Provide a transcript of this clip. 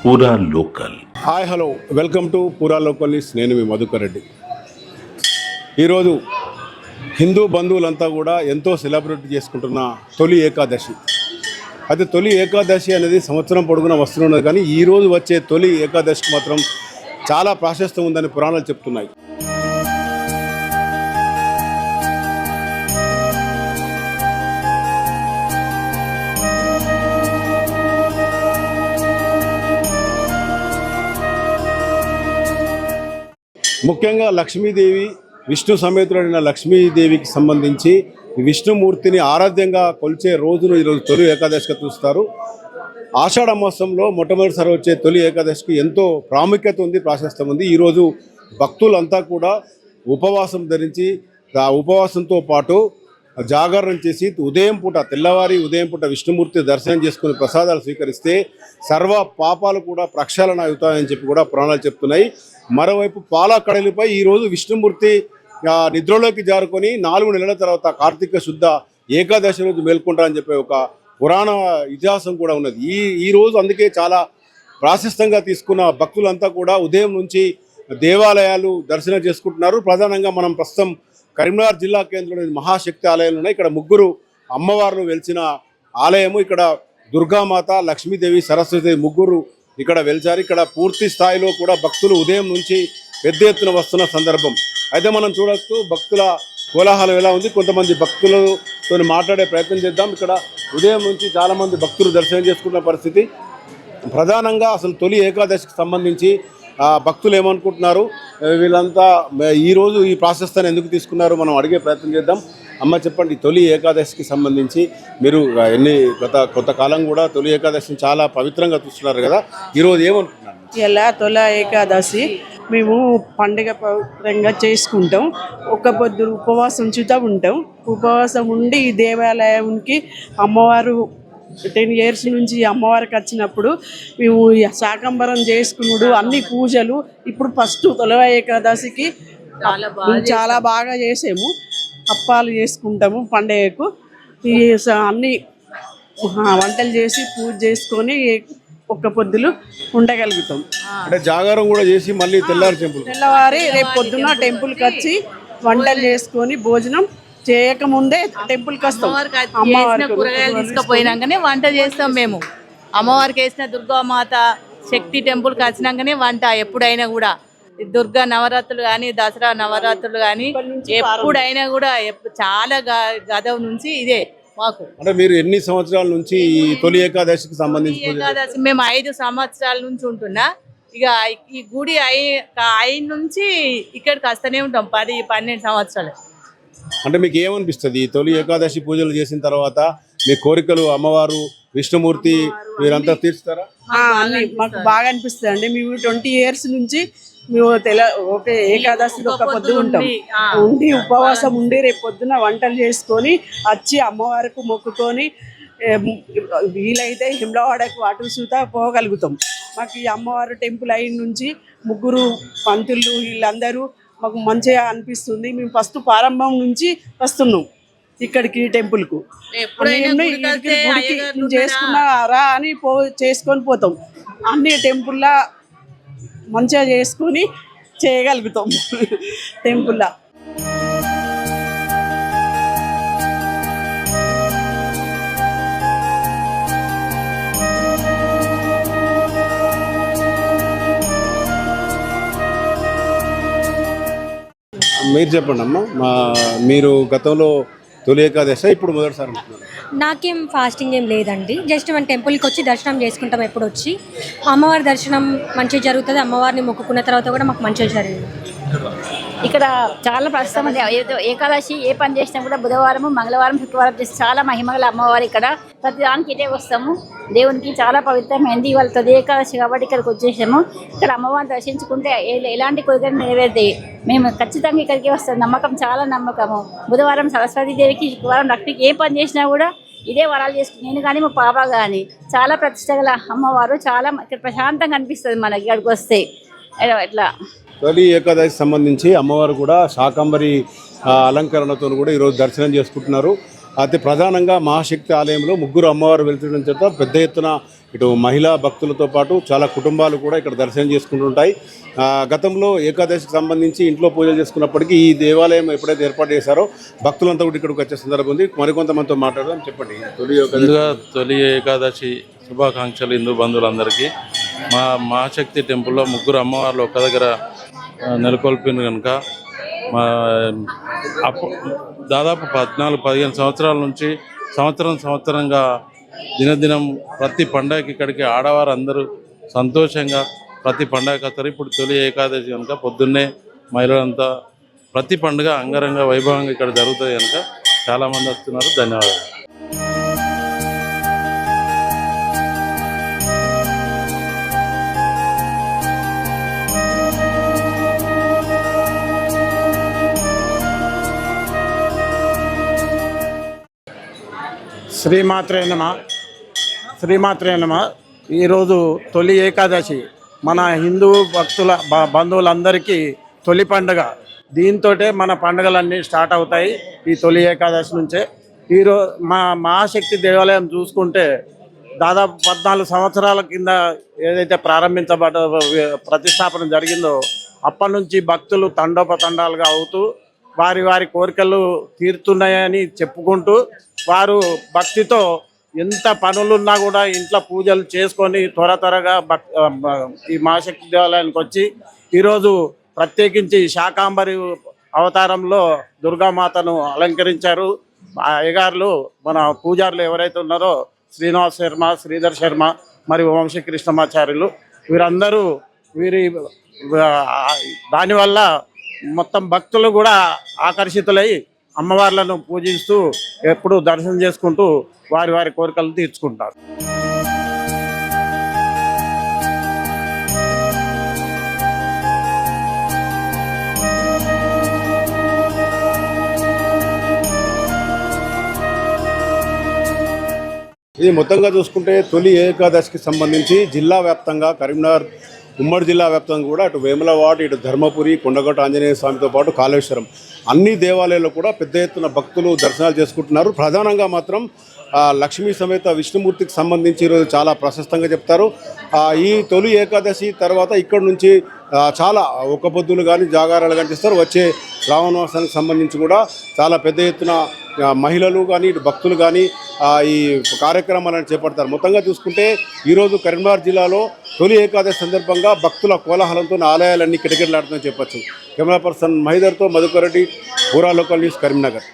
పూరా local. Hi hello welcome to పూరా local news. నేను మీ మధుకర్ రెడ్డి. ఈరోజు హిందూ బంధువులంతా కూడా ఎంతో సెలబ్రేట్ చేసుకుంటున్న తొలి ఏకాదశి. అయితే తొలి ఏకాదశి అనేది సంవత్సరం పొడుగున వస్తున్నది, కానీ ఈరోజు వచ్చే తొలి ఏకాదశికి మాత్రం చాలా ప్రాశస్త్యం ఉందని పురాణాలు చెప్తున్నాయి. ముఖ్యంగా లక్ష్మీదేవి, విష్ణు సమేతుడైన లక్ష్మీదేవికి సంబంధించి విష్ణుమూర్తిని ఆరాధ్యంగా కొలిచే రోజును ఈరోజు తొలి ఏకాదశిగా చూస్తారు. ఆషాఢ మాసంలో మొట్టమొదటిసారి వచ్చే తొలి ఏకాదశికి ఎంతో ప్రాముఖ్యత ఉంది, ప్రాశస్త్యం ఉంది. ఈరోజు భక్తులంతా కూడా ఉపవాసం ధరించి ఆ ఉపవాసంతో పాటు జాగరణ చేసి తెల్లవారి ఉదయం పూట విష్ణుమూర్తి దర్శనం చేసుకుని ప్రసాదాలు స్వీకరిస్తే సర్వ పాపాలు కూడా ప్రక్షాళన అవుతాయని చెప్పి కూడా పురాణాలు చెప్తున్నాయి. మరోవైపు పాలకడలిపై ఈరోజు విష్ణుమూర్తి నిద్రలోకి జారుకొని 4 నెలల తర్వాత కార్తీక శుద్ధ ఏకాదశి రోజు మేల్కొంటారని చెప్పే ఒక పురాణ ఇతిహాసం కూడా ఉన్నది. ఈ రోజు అందుకే చాలా ప్రాశస్త్యంగా తీసుకున్న భక్తులంతా కూడా ఉదయం నుంచి దేవాలయాలు దర్శనం చేసుకుంటున్నారు. ప్రధానంగా మనం ప్రస్తుతం కరీంనగర్ జిల్లా కేంద్రంలోని మహాశక్తి ఆలయాలు ఉన్నాయి. ఇక్కడ 3 అమ్మవార్లు వెలిసిన ఆలయము. ఇక్కడ దుర్గామాత, లక్ష్మీదేవి, సరస్వతి 3 ఇక్కడ వెలిచారు. ఇక్కడ పూర్తి స్థాయిలో కూడా భక్తులు ఉదయం నుంచి పెద్ద ఎత్తున వస్తున్న సందర్భం. అయితే మనం చూడొచ్చు భక్తుల కోలాహలం ఎలా ఉంది. కొంతమంది భక్తులతో మాట్లాడే ప్రయత్నం చేద్దాం. ఇక్కడ ఉదయం నుంచి చాలామంది భక్తులు దర్శనం చేసుకున్న పరిస్థితి. ప్రధానంగా అసలు తొలి ఏకాదశికి సంబంధించి భక్తులు ఏమనుకుంటున్నారు, వీళ్ళంతా ఈరోజు ఈ ప్రాశస్త్యాన్ని ఎందుకు తీసుకున్నారు, మనం అడిగే ప్రయత్నం చేద్దాం. అమ్మ చెప్పండి, తొలి ఏకాదశికి సంబంధించి మీరు కొంతకాలం కూడా తొలి ఏకాదశిని చాలా పవిత్రంగా చూస్తున్నారు కదా, ఈరోజు ఏమనుకుంటున్నారు? ఇలా తొలి ఏకాదశి మేము పండుగ పవిత్రంగా చేసుకుంటాం. ఒక పొద్దు ఉపవాసం ఉంచుతూ ఉంటాం. ఉపవాసం ఉండి ఈ దేవాలయానికి అమ్మవారు 10 years నుంచి అమ్మవారికి వచ్చినప్పుడు మేము శాకంబరం చేసుకున్నాడు, అన్ని పూజలు. ఇప్పుడు ఫస్ట్ తొలి ఏకాదశికి చాలా బాగా చేసాము. అప్పాలు చేసుకుంటాము పండుగకు. అన్ని వంటలు చేసి పూజ చేసుకొని ఒక్క పొద్దులు ఉండగలుగుతాం. అంటే జాగారం కూడా చేసి మళ్ళీ తెల్లవారి రేపు పొద్దున టెంపుల్కి వచ్చి వంటలు చేసుకొని భోజనం చేయకముందే టెంపుల్కి వస్తాం. అమ్మవారికి కూరగాయలు తీసుకుపోయినాకనే వంట చేస్తాం మేము. అమ్మవారికి వేసిన దుర్గామాత శక్తి టెంపుల్కి వచ్చినాకనే వంట. ఎప్పుడైనా కూడా దుర్గా నవరాత్రులు కానీ, దసరా నవరాత్రులు కానీ ఎప్పుడైనా కూడా చాలా గదవ నుంచి ఇదే మాకు. అంటే మీరు ఎన్ని సంవత్సరాల నుంచి ఈ తొలి ఏకాదశికి సంబంధించి? ఏకాదశి మేము 5 సంవత్సరాల నుంచి ఉంటున్నా. ఇక ఈ గుడి అయిన నుంచి ఇక్కడికి వస్తూనే ఉంటాం 10-12 సంవత్సరాలు. అంటే మీకు ఏమనిపిస్తుంది ఈ తొలి ఏకాదశి పూజలు చేసిన తర్వాత? మీ కోరికలు అమ్మవారు, విష్ణుమూర్తి మీరంతా తీర్చుతారా? మాకు బాగా అనిపిస్తుంది అండి. మేము 20 years నుంచి మేము ఒక ఏకాదశి ఒక పొద్దు ఉంటాం. ఉండి ఉపవాసం ఉండి రేపు పొద్దున వంటలు చేసుకొని వచ్చి అమ్మవారికి మొక్కుకొని వీలైతే హిమ్లవాడకు అటు సూత పోగలుగుతాం. మాకు ఈ అమ్మవారు టెంపుల్ అయిన నుంచి 3 పంతులు వీళ్ళందరూ మాకు మంచిగా అనిపిస్తుంది. మేము ఫస్ట్ ప్రారంభం నుంచి వస్తున్నాం ఇక్కడికి టెంపుల్కు. చేసుకున్నారా అని చేసుకొని పోతాం. అన్ని టెంపుల్లా మంచిగా చేసుకొని చేయగలుగుతాం టెంపుల్లా. మీరు చెప్పండి అమ్మ, మీరు గతంలో తొలి ఏకాదశి ఇప్పుడు మొదటిసారి అంటున్నారు? నాకేం ఫాస్టింగ్ ఏం లేదండి. జస్ట్ మన టెంపుల్కి వచ్చి దర్శనం చేసుకుంటాం. ఎప్పుడు వచ్చి అమ్మవారి దర్శనం మంచిగా జరుగుతుంది. అమ్మవారిని మొక్కుకున్న తర్వాత కూడా మాకు మంచిగా జరిగింది. ఇక్కడ చాలా ప్రస్తుతం ఏకాదశి ఏ పని చేసినా కూడా బుధవారం, మంగళవారం, శుక్రవారం చేసి చాలా మహిమగల అమ్మవారు. ఇక్కడ ప్రతి దానికి ఇదే వస్తాము. దేవునికి చాలా పవిత్రమైంది. ఇవాళ తొలి ఏకాదశి కాబట్టి ఇక్కడికి వచ్చేసాము. ఇక్కడ అమ్మవారిని దర్శించుకుంటే ఎలాంటి కోరికలు నెరవేరుతాయి. మేము ఖచ్చితంగా ఇక్కడికి వస్తాం. నమ్మకం, చాలా నమ్మకము. బుధవారం సరస్వతీదేవికి, శుక్రవారం లక్ష్మికి ఏ పని చేసినా కూడా ఇదే వరాలు చేసుకుని నేను కానీ మా పాప కానీ చాలా ప్రతిష్ట గల అమ్మవారు. చాలా ఇక్కడ ప్రశాంతంగా అనిపిస్తుంది మనకి ఇక్కడికి వస్తే. ఇట్లా తొలి ఏకాదశి సంబంధించి అమ్మవారు కూడా శాకంబరి అలంకరణతో కూడా ఈరోజు దర్శనం చేసుకుంటున్నారు. అయితే ప్రధానంగా మహాశక్తి ఆలయంలో ముగ్గురు అమ్మవారు వెళ్తుండడం చేత పెద్ద ఎత్తున ఇటు మహిళా భక్తులతో పాటు చాలా కుటుంబాలు కూడా ఇక్కడ దర్శనం చేసుకుంటుంటాయి. గతంలో ఏకాదశికి సంబంధించి ఇంట్లో పూజలు చేసుకున్నప్పటికీ ఈ దేవాలయం ఎప్పుడైతే ఏర్పాటు చేశారో భక్తులంతా కూడా ఇక్కడికి వచ్చే సందర్భం ఉంది. మరికొంతమందితో మాట్లాడదాం. చెప్పండి, తొలి ఏకాదశి శుభాకాంక్షలు హిందూ బంధువులందరికీ. మా మహాశక్తి టెంపుల్లో ముగ్గురు అమ్మవార్లు ఒక దగ్గర నెలకొల్పిన కనుక మా దాదాపు 14-15 సంవత్సరాల నుంచి సంవత్సరంగా దినదినం ప్రతి పండగకి ఇక్కడికి ఆడవారు అందరూ సంతోషంగా ప్రతి పండగకి వస్తారు. ఇప్పుడు తొలి ఏకాదశి కనుక పొద్దున్నే మహిళలంతా ప్రతి పండుగ అంగరంగ వైభవంగా ఇక్కడ జరుగుతుంది కనుక చాలామంది వస్తున్నారు. ధన్యవాదాలు. శ్రీమాత్రే నమ. ఈరోజు తొలి ఏకాదశి మన హిందూ భక్తుల బంధువులందరికీ తొలి పండుగ. దీంతో మన పండుగలన్నీ స్టార్ట్ అవుతాయి ఈ తొలి ఏకాదశి నుంచే. ఈరోజు మా మహాశక్తి దేవాలయం చూసుకుంటే దాదాపు 14 సంవత్సరాల కింద ఏదైతే ప్రతిష్టాపన జరిగిందో అప్పటి నుంచి భక్తులు తండోపతండాలుగా అవుతూ వారి కోరికలు తీరుతున్నాయని చెప్పుకుంటూ వారు భక్తితో ఎంత పనులున్నా కూడా ఇంట్లో పూజలు చేసుకొని త్వరగా ఈ మహాశక్తి దేవాలయానికి వచ్చి ఈరోజు ప్రత్యేకించి శాకాంబరి అవతారంలో దుర్గామాతను అలంకరించారు. అయ్యగారులు మన పూజారులు ఎవరైతే ఉన్నారో శ్రీనివాస్ శర్మ, శ్రీధర్ శర్మ మరియు వంశీకృష్ణమాచార్యులు వీరందరూ దానివల్ల మొత్తం భక్తులు కూడా ఆకర్షితులై అమ్మవార్లను పూజిస్తూ ఎప్పుడూ దర్శనం చేసుకుంటూ వారి కోరికలు తీర్చుకుంటారు. ఇది మొత్తంగా చూసుకుంటే తొలి ఏకాదశికి సంబంధించి జిల్లా వ్యాప్తంగా కరీంనగర్ ఉమ్మడి జిల్లా వ్యాప్తంగా కూడా అటు వేములవాడ, ఇటు ధర్మపురి, కొండగట్టు ఆంజనేయ స్వామితో పాటు కాళేశ్వరం అన్ని దేవాలయాల్లో కూడా పెద్ద ఎత్తున భక్తులు దర్శనాలు చేసుకుంటున్నారు. ప్రధానంగా మాత్రం లక్ష్మీ సమేత విష్ణుమూర్తికి సంబంధించి ఈరోజు చాలా ప్రశస్తంగా చెప్తారు. ఈ తొలి ఏకాదశి తర్వాత ఇక్కడ నుంచి చాలా ఒక్క పొద్దులు కానీ జాగారాలు కానీ చేస్తారు. వచ్చే శ్రావణమాసానికి సంబంధించి కూడా చాలా పెద్ద ఎత్తున మహిళలు కానీ ఇటు భక్తులు కానీ ఈ కార్యక్రమాలను చేపడతారు. మొత్తంగా చూసుకుంటే ఈరోజు కరీంనగర్ జిల్లాలో తొలి ఏకాదశి సందర్భంగా భక్తుల కోలాహలంతో ఆలయాలన్నీ కిటకిటలాడుతుందని చెప్పొచ్చు. కెమెరా పర్సన్ మహిదర్తో మధుకర్ రెడ్డి, పూరా లోకల్ న్యూస్, కరీంనగర్.